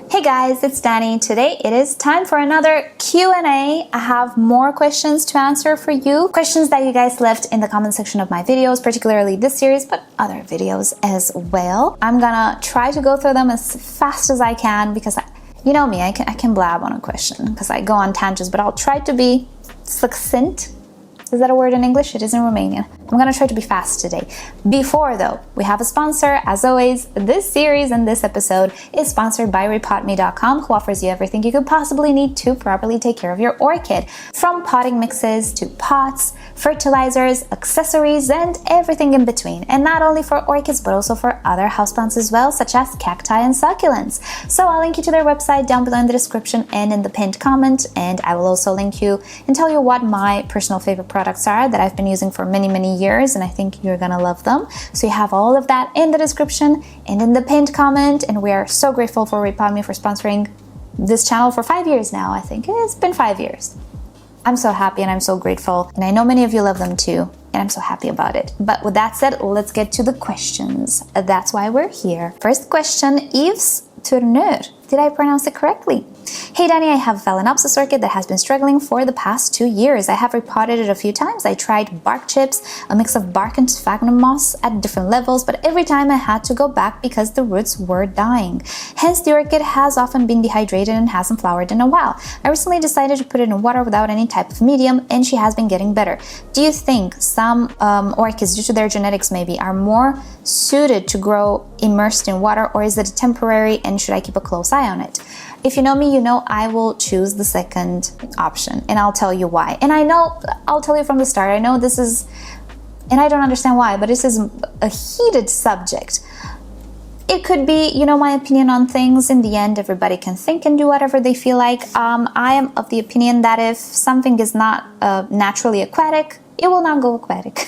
Hey guys, it's Dani. Today it is time for another Q&A. I have more questions to answer for you. Questions that you guys left in the comment section of my videos, particularly this series, but other videos as well. I'm gonna try to go through them as fast as I can because you know me, I can blab on a question because I go on tangents, but I'll try to be succinct. Is that a word in English? It is in Romanian. I'm gonna try to be fast today. Before though, we have a sponsor. As always, this series and this episode is sponsored by rePotme.com, who offers you everything you could possibly need to properly take care of your orchid. From potting mixes to pots, fertilizers, accessories, and everything in between. And not only for orchids, but also for other houseplants as well, such as cacti and succulents. So I'll link you to their website down below in the description and in the pinned comment. And I will also link you and tell you what my personal favorite products are that I've been using for many years, and I think you're gonna love them. So you have all of that in the description and in the pinned comment, and we are so grateful for rePotme for sponsoring this channel for 5 years now. I think it's been 5 years. I'm so happy and I'm so grateful, and I know many of you love them too, and I'm so happy about it. But with that said, let's get to the questions. That's why we're here. First question, Yves Tourneur. Did I pronounce it correctly? Hey Dani, I have a Phalaenopsis orchid that has been struggling for the past 2 years. I have repotted it a few times. I tried bark chips, a mix of bark and sphagnum moss at different levels, but every time I had to go back because the roots were dying. Hence, the orchid has often been dehydrated and hasn't flowered in a while. I recently decided to put it in water without any type of medium, and she has been getting better. Do you think some orchids, due to their genetics maybe, are more suited to grow immersed in water, or is it temporary and should I keep a close eye on it? If you know me, you know I will choose the second option, and I'll tell you why. And I know, I'll tell you from the start, I know this is, and I don't understand why, but this is a heated subject. It could be, you know, my opinion on things. In the end, everybody can think and do whatever they feel like. I am of the opinion that if something is not naturally aquatic, it will not go aquatic.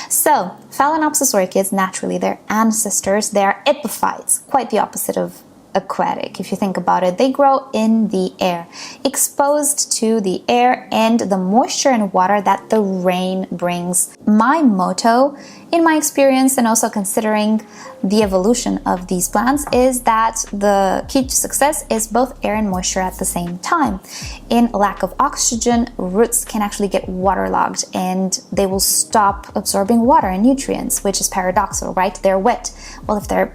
So, Phalaenopsis orchids, naturally, they're ancestors, they are epiphytes, quite the opposite of aquatic. If you think about it, they grow in the air, exposed to the air and the moisture and water that the rain brings. My motto, in my experience, and also considering the evolution of these plants, is that the key to success is both air and moisture at the same time. In lack of oxygen, roots can actually get waterlogged and they will stop absorbing water and nutrients, which is paradoxical, right? They're wet. Well, if they're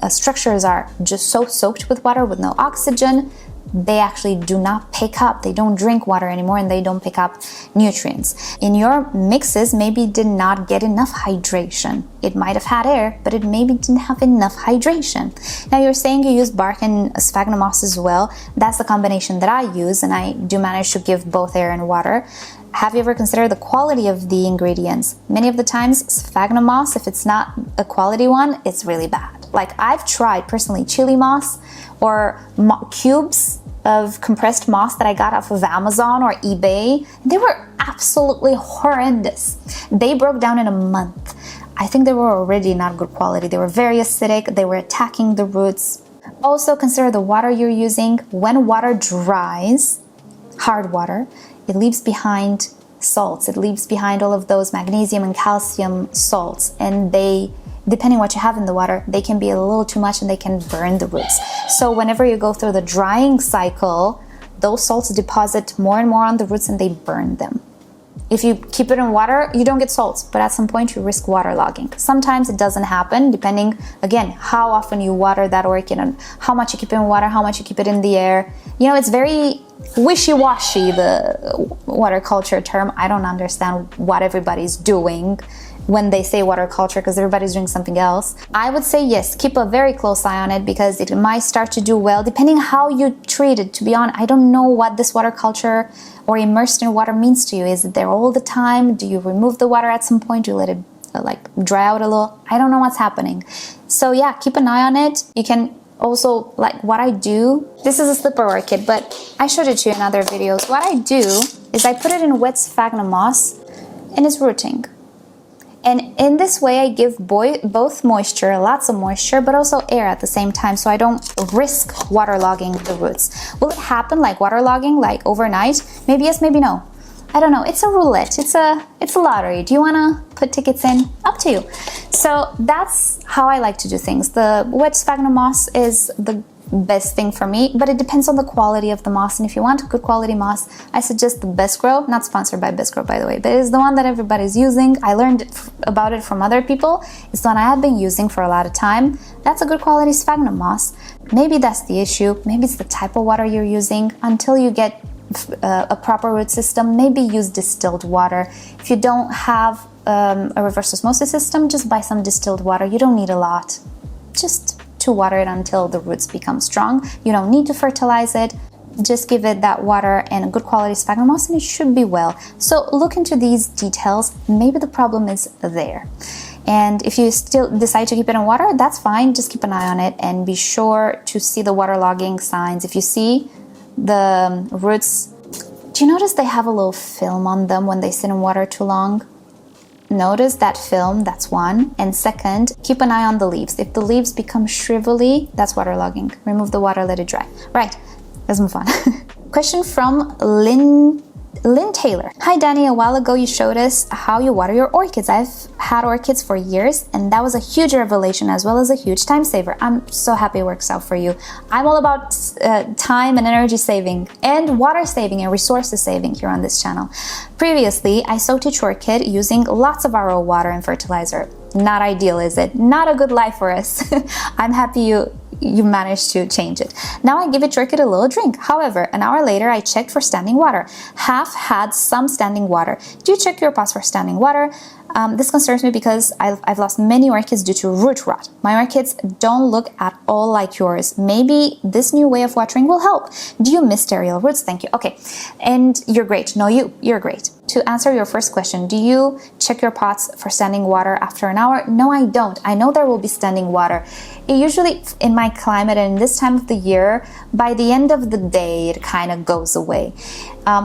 structures are just so soaked with water with no oxygen, they actually do not pick up, they don't drink water anymore, and they don't pick up nutrients. In your mixes, maybe did not get enough hydration. It might have had air, but it maybe didn't have enough hydration. Now you're saying you use bark and sphagnum moss as well. That's the combination that I use, and I do manage to give both air and water. Have you ever considered the quality of the ingredients? Many of the times, sphagnum moss, if it's not a quality one, it's really bad. Like I've tried personally chili moss or cubes of compressed moss that I got off of Amazon or eBay. They were absolutely horrendous. They broke down in a month. I think they were already not good quality. They were very acidic. They were attacking the roots. Also consider the water you're using. When water dries, hard water, it leaves behind salts. It leaves behind all of those magnesium and calcium salts, and they, depending what you have in the water, they can be a little too much and they can burn the roots. So whenever you go through the drying cycle, those salts deposit more and more on the roots and they burn them. If you keep it in water, you don't get salts, but at some point you risk waterlogging. Sometimes it doesn't happen, depending, again, how often you water that orchid and how much you keep it in water, how much you keep it in the air. You know, it's very wishy-washy, the water culture term. I don't understand what everybody's doing when they say water culture, because everybody's doing something else. I would say yes, keep a very close eye on it, because it might start to do well, depending how you treat it. To be honest, I don't know what this water culture or immersed in water means to you. Is it there all the time? Do you remove the water at some point? Do you let it like dry out a little? I don't know what's happening. So yeah, keep an eye on it. You can also, like what I do, this is a slipper orchid, but I showed it to you in other videos. What I do is I put it in wet sphagnum moss and it's rooting. And in this way, I give both moisture, lots of moisture, but also air at the same time, so I don't risk waterlogging the roots. Will it happen like waterlogging, like overnight? Maybe yes, maybe no. I don't know. It's a roulette. It's a lottery. Do you want to put tickets in? Up to you. So that's how I like to do things. The wet sphagnum moss is the best thing for me, but it depends on the quality of the moss. And if you want good quality moss, I suggest the BestGrow, not sponsored by BestGrow, by the way, but it's the one that everybody's using. I learned about it from other people. It's the one I have been using for a lot of time. That's a good quality sphagnum moss. Maybe that's the issue. Maybe it's the type of water you're using. Until you get a proper root system, maybe use distilled water. If you don't have a reverse osmosis system, just buy some distilled water. You don't need a lot, just to water it until the roots become strong. You don't need to fertilize it. Just give it that water and a good quality sphagnum moss and it should be well. So look into these details. Maybe the problem is there. And if you still decide to keep it in water, that's fine. Just keep an eye on it and be sure to see the waterlogging signs. If you see the roots, do you notice they have a little film on them when they sit in water too long? Notice that film, that's one. And second, keep an eye on the leaves. If the leaves become shrivelly, that's waterlogging. Remove the water, let it dry. Right, let's move on. Question from Lynn Taylor. Hi Danny, a while ago you showed us how you water your orchids. I've had orchids for years and that was a huge revelation as well as a huge time saver. I'm so happy it works out for you. I'm all about time and energy saving and water saving and resources saving here on this channel. Previously, I soaked each orchid using lots of RO water and fertilizer. Not ideal, is it? Not a good life for us. I'm happy you managed to change it. Now I give each orchid a little drink. However, an hour later, I checked for standing water. Half had some standing water. Do you check your pots for standing water? This concerns me because I've lost many orchids due to root rot. My orchids don't look at all like yours. Maybe this new way of watering will help. Do you miss sterile roots? Thank you. Okay, and you're great. No, you're great. To answer your first question, do you check your pots for standing water after an hour? No, I don't. I know there will be standing water. It usually, in my climate and this time of the year, by the end of the day, it kind of goes away.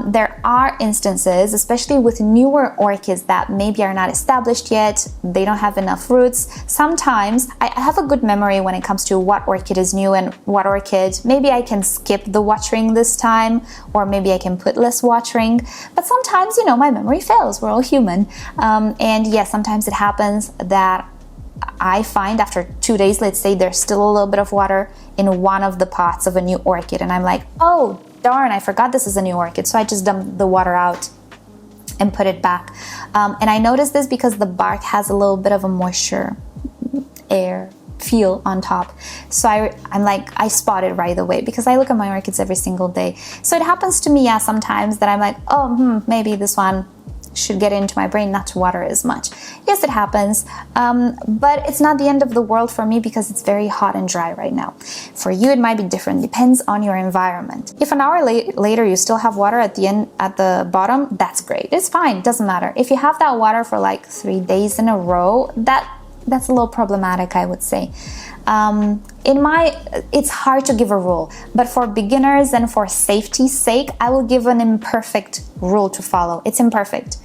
There are instances, especially with newer orchids that maybe are not established yet, they don't have enough roots. Sometimes I have a good memory when it comes to what orchid is new and what orchid. Maybe I can skip the watering this time, or maybe I can put less watering. But sometimes, you know, my memory fails. We're all human. And yes, sometimes it happens that I find after 2 days, let's say, there's still a little bit of water in one of the pots of a new orchid. And I'm like, oh, darn, I forgot this is a new orchid. So I just dump the water out and put it back. And I noticed this because the bark has a little bit of a moisture air feel on top. So I'm like, I spot it right away because I look at my orchids every single day. So it happens to me, yeah, sometimes that I'm like, oh, maybe this one should get into my brain not to water as much. Yes, it happens, but it's not the end of the world for me because it's very hot and dry right now. For you, it might be different. Depends on your environment. If an hour later you still have water at the end, at the bottom, that's great. It's fine. It doesn't matter. If you have that water for like 3 days in a row, that's a little problematic, I would say. It's hard to give a rule, but for beginners and for safety's sake, I will give an imperfect rule to follow. It's imperfect,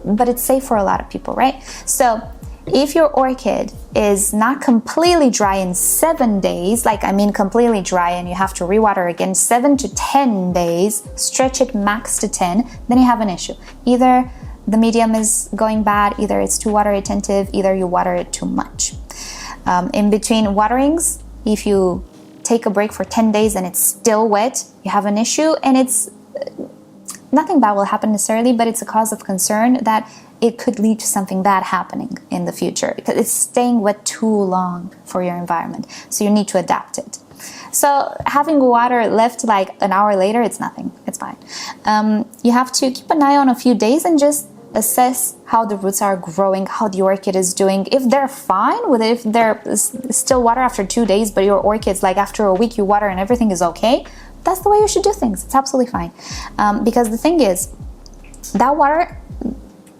but it's safe for a lot of people, right? So if your orchid is not completely dry in 7 days, like I mean completely dry and you have to rewater again 7 to 10 days, stretch it max to 10, then you have an issue. Either the medium is going bad, either it's too water retentive, either you water it too much. In between waterings, if you take a break for 10 days and it's still wet, you have an issue, and it's nothing bad will happen necessarily, but it's a cause of concern that it could lead to something bad happening in the future because it's staying wet too long for your environment. So you need to adapt it. So having water left like an hour later, it's nothing. It's fine. You have to keep an eye on a few days and just assess how the roots are growing, how the orchid is doing. If they're fine with it, if there's still water after 2 days, but your orchid's like after a week you water and everything is okay, that's the way you should do things. It's absolutely fine. Because the thing is, that water,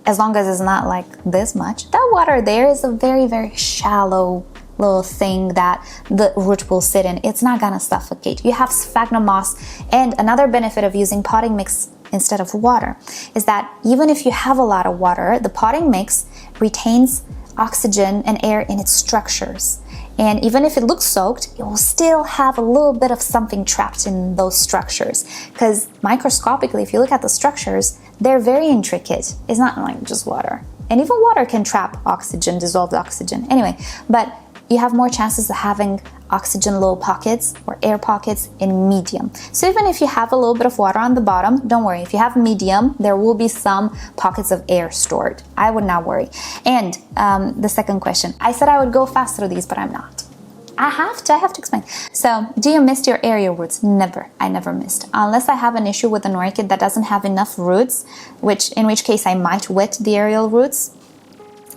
as long as it's not like this much, that water there is a very, very shallow little thing that the root will sit in. It's not gonna suffocate. You have sphagnum moss, and another benefit of using potting mix instead of water is that even if you have a lot of water, the potting mix retains oxygen and air in its structures. And even if it looks soaked, it will still have a little bit of something trapped in those structures. Because microscopically, if you look at the structures, they're very intricate. It's not like just water. And even water can trap oxygen, dissolved oxygen. Anyway, but you have more chances of having oxygen low pockets or air pockets in medium. So even if you have a little bit of water on the bottom, don't worry. If you have medium, there will be some pockets of air stored. I would not worry. And the second question, I said I would go fast through these, but I'm not. I have to explain. So, do you mist your aerial roots? Never. I never mist. Unless I have an issue with an orchid that doesn't have enough roots, in which case I might wet the aerial roots.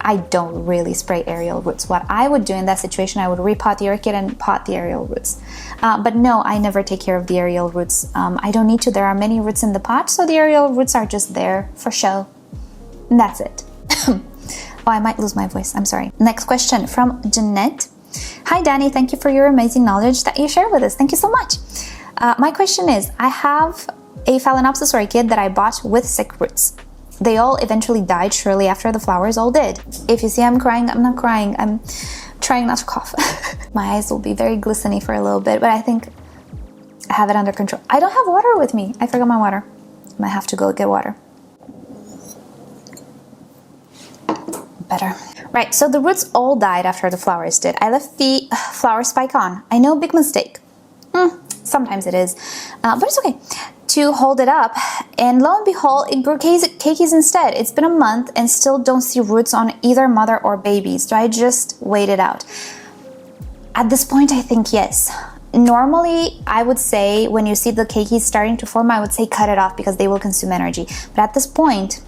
I don't really spray aerial roots. What I would do in that situation, I would repot the orchid and pot the aerial roots. But no, I never take care of the aerial roots. I don't need to. There are many roots in the pot, so the aerial roots are just there for show. And that's it. Oh, I might lose my voice. I'm sorry. Next question from Jeanette. Hi, Danny. Thank you for your amazing knowledge that you share with us. Thank you so much. My question is, I have a Phalaenopsis orchid that I bought with sick roots. They all eventually died shortly after the flowers all did. If you see I'm crying, I'm not crying. I'm trying not to cough. My eyes will be very glistening for a little bit, but I think I have it under control. I don't have water with me. I forgot my water. I might have to go get water. Better. Right, so the roots all died after the flowers did. I left the flower spike on. I know, big mistake. Sometimes it is, but it's okay. To hold it up, and lo and behold, it grew keikis instead. It's been a month and still don't see roots on either mother or babies. Do I just wait it out? At this point, I think yes. Normally, I would say when you see the keikis starting to form, I would say cut it off because they will consume energy. But at this point,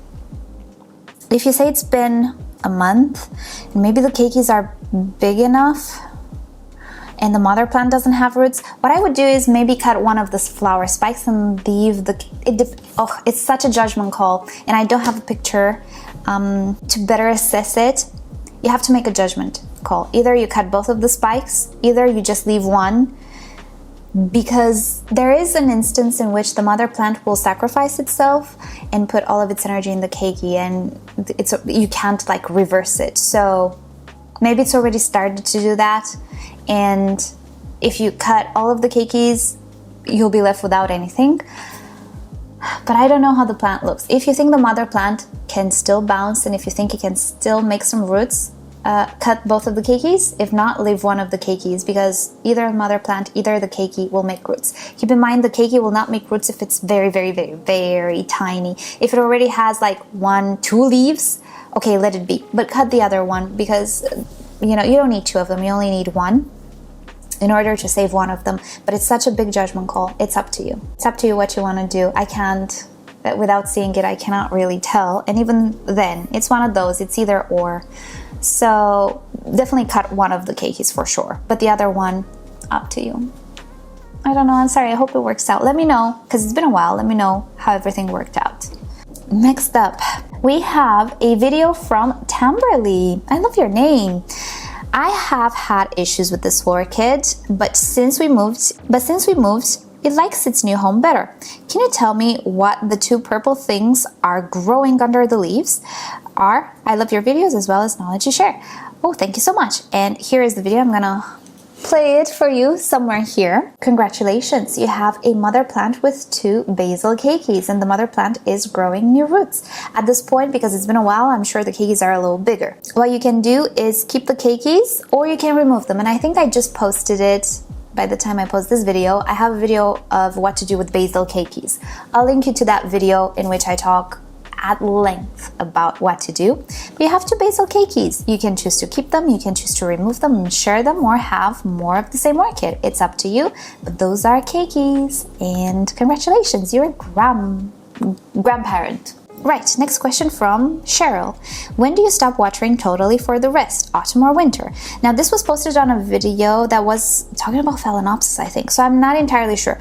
if you say it's been a month, and maybe the keikis are big enough, and the mother plant doesn't have roots, what I would do is maybe cut one of the flower spikes and leave it's such a judgment call, and I don't have a picture to better assess it. You have to make a judgment call. Either you cut both of the spikes, either you just leave one, because there is an instance in which the mother plant will sacrifice itself and put all of its energy in the keiki, and you can't like reverse it. So maybe it's already started to do that. And if you cut all of the keikis, you'll be left without anything. But I don't know how the plant looks. If you think the mother plant can still bounce, and if you think it can still make some roots, cut both of the keikis. If not, leave one of the keikis, because either the mother plant, either the keiki will make roots. Keep in mind, the keiki will not make roots if it's very, very, very, very tiny. If it already has like 1-2 leaves, okay, let it be. But cut the other one, because you don't need 2 of them. You only need 1. In order to save one of them. But it's such a big judgment call. It's up to you. It's up to you what you want to do. I can't, without seeing it, I cannot really tell. And even then, it's one of those. It's either or. So definitely cut one of the keikis for sure. But the other one, up to you. I don't know. I'm sorry. I hope it works out. Let me know, because it's been a while. Let me know how everything worked out. Next up, we have a video from Tamberly. I love your name. I have had issues with this orchid, but since we moved, it likes its new home better. Can you tell me what the 2 purple things are growing under the leaves are? I love your videos as well as knowledge you share. Oh, thank you so much. And here is the video. I'm gonna play it for you somewhere here. Congratulations, you have a mother plant with 2 basil keikis, and the mother plant is growing new roots. At this point, because it's been a while, I'm sure the keikis are a little bigger. What you can do is keep the keikis, or you can remove them, and I think I just posted it. By the time I post this video, I have a video of what to do with basil keikis. I'll link you to that video in which I talk at length about what to do. But you have 2 basil keikis. You can choose to keep them, you can choose to remove them and share them, or have more of the same orchid. It's up to you, but those are keikis. And congratulations, you're a grandparent. Right, next question from Cheryl. When do you stop watering totally for the rest, autumn or winter? Now, this was posted on a video that was talking about Phalaenopsis, I think, so I'm not entirely sure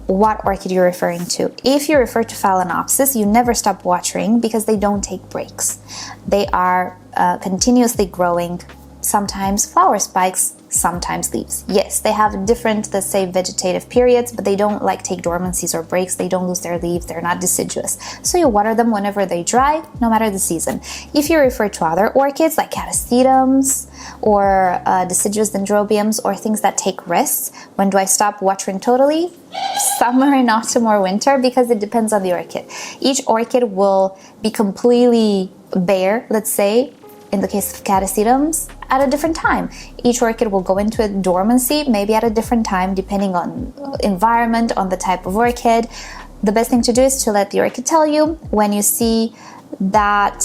what orchid you're referring to. If you refer to Phalaenopsis, you never stop watering because they don't take breaks. They are continuously growing, sometimes flower spikes, sometimes leaves. Yes, they have different, let's say, vegetative periods, but they don't like take dormancies or breaks. They don't lose their leaves. They're not deciduous. So you water them whenever they dry, no matter the season. If you refer to other orchids like catasetums or deciduous dendrobiums or things that take rests, when do I stop watering totally? Summer and autumn or winter, because it depends on the orchid. Each orchid will be completely bare, let's say, in the case of catasetums, at a different time. Each orchid will go into a dormancy, maybe at a different time, depending on environment, on the type of orchid. The best thing to do is to let the orchid tell you when you see that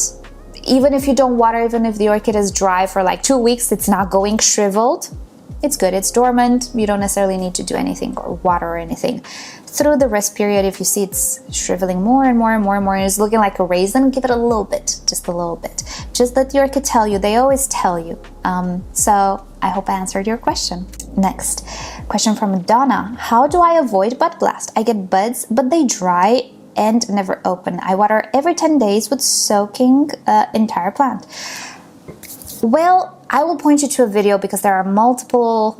even if you don't water, even if the orchid is dry for like 2 weeks, it's not going shriveled. It's good, it's dormant. You don't necessarily need to do anything or water or anything. Through the rest period, if you see it's shriveling more and more and more and more, and it's looking like a raisin, give it a little bit, just a little bit. Just let the orchid tell you. They always tell you. So I hope I answered your question. Next question from Donna. How do I avoid bud blast? I get buds, but they dry and never open. I water every 10 days with soaking entire plant. Well, I will point you to a video because there are multiple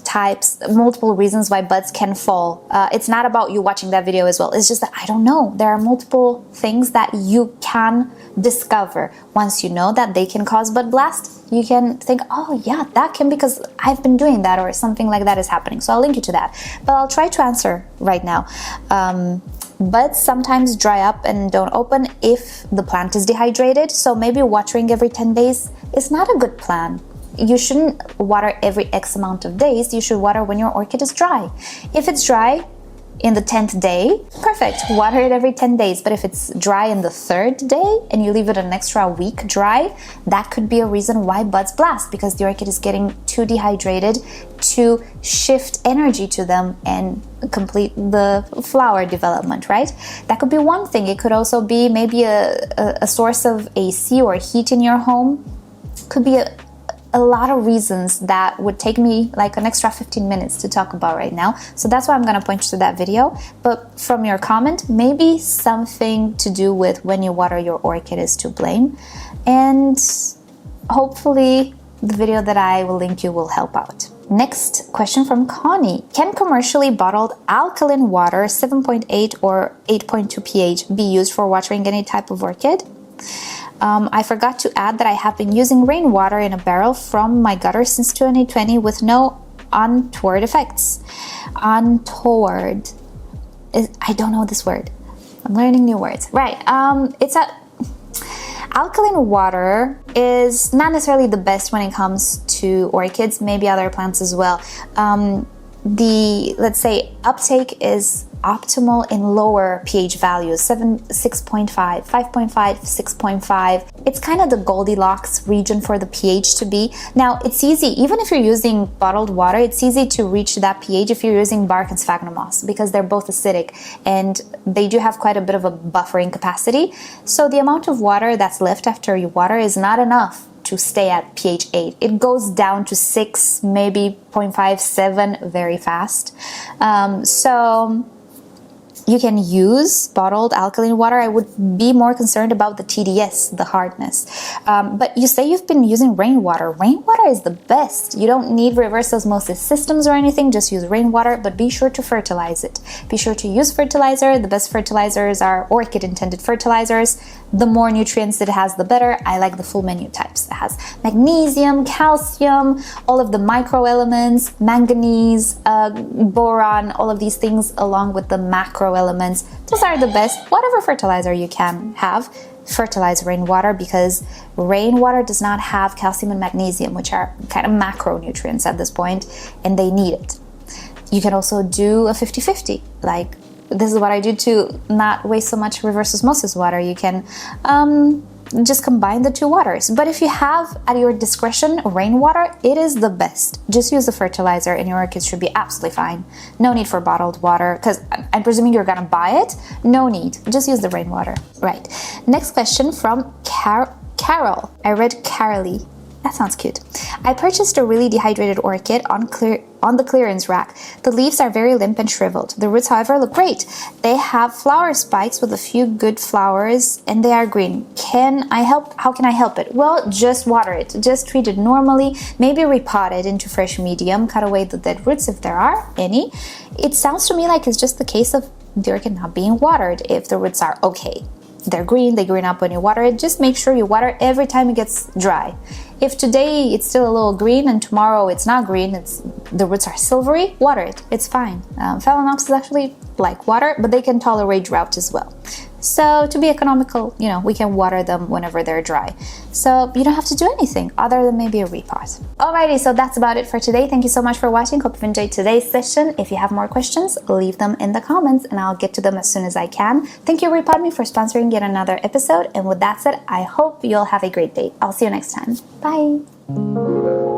types, multiple reasons why buds can fall. It's not about you watching that video as well. It's just that I don't know. There are multiple things that you can discover. Once you know that they can cause bud blast, you can think, oh yeah, that can, because I've been doing that or something like that is happening. So I'll link you to that. But I'll try to answer right now. Buds sometimes dry up and don't open if the plant is dehydrated. So maybe watering every 10 days is not a good plan. You shouldn't water every X amount of days. You should water when your orchid is dry. If it's dry in the 10th day, perfect, water it every 10 days. But if it's dry in the 3rd day and you leave it an extra week dry, that could be a reason why buds blast, because the orchid is getting too dehydrated to shift energy to them and complete the flower development, right? That could be one thing. It could also be maybe a source of AC or heat in your home. Could be a lot of reasons that would take me like an extra 15 minutes to talk about right now. So that's why I'm going to point you to that video. But from your comment, maybe something to do with when you water your orchid is to blame. And hopefully the video that I will link you will help out. Next question from Connie. Can commercially bottled alkaline water 7.8 or 8.2 pH be used for watering any type of orchid? I forgot to add that I have been using rainwater in a barrel from my gutter since 2020 with no untoward effects. Untoward. I don't know this word. I'm learning new words. Right. Alkaline water is not necessarily the best when it comes to orchids, maybe other plants as well. Let's say, uptake is optimal in lower pH values, 6.5, 5.5, 6.5. It's kind of the Goldilocks region for the pH to be. Now, it's easy, even if you're using bottled water, it's easy to reach that pH if you're using bark and sphagnum moss, because they're both acidic and they do have quite a bit of a buffering capacity. So the amount of water that's left after you water is not enough to stay at pH 8. It goes down to 6, maybe 0.5, 7 very fast. So you can use bottled alkaline water. I would be more concerned about the TDS, the hardness. But you say you've been using rainwater. Rainwater is the best. You don't need reverse osmosis systems or anything, just use rainwater, but be sure to fertilize it. Be sure to use fertilizer. The best fertilizers are orchid intended fertilizers. The more nutrients it has, the better. I like the full menu types. It has magnesium, calcium, all of the microelements, manganese, boron, all of these things along with the macro elements. Those are the best. Whatever fertilizer you can have, fertilize rainwater, because rainwater does not have calcium and magnesium, which are kind of macronutrients at this point, and they need it. You can also do a 50-50, like this is what I do to not waste so much reverse osmosis water. You can just combine the two waters. But if you have at your discretion rainwater, it is the best. Just use the fertilizer and your orchids should be absolutely fine. No need for bottled water, because I'm presuming you're gonna buy it. No need, just use the rainwater. Right, next question from Carol. I read Carolee. That sounds cute. I purchased a really dehydrated orchid on the clearance rack. The leaves are very limp and shriveled. The roots, however, look great. They have flower spikes with a few good flowers and they are green. How can I help it? Well, just water it. Just treat it normally. Maybe repot it into fresh medium. Cut away the dead roots if there are any. It sounds to me like it's just the case of the orchid not being watered if the roots are okay. They're green, they green up when you water it. Just make sure you water every time it gets dry. If today it's still a little green and tomorrow it's not green, the roots are silvery, water it. It's fine. Phalaenopsis actually like water, but they can tolerate drought as well. So to be economical, you know, we can water them whenever they're dry. So you don't have to do anything other than maybe a repot. Alrighty, so that's about it for today. Thank you so much for watching. Hope you've enjoyed today's session. If you have more questions, leave them in the comments and I'll get to them as soon as I can. Thank you, rePotme, for sponsoring yet another episode. And with that said, I hope you'll have a great day. I'll see you next time. Bye.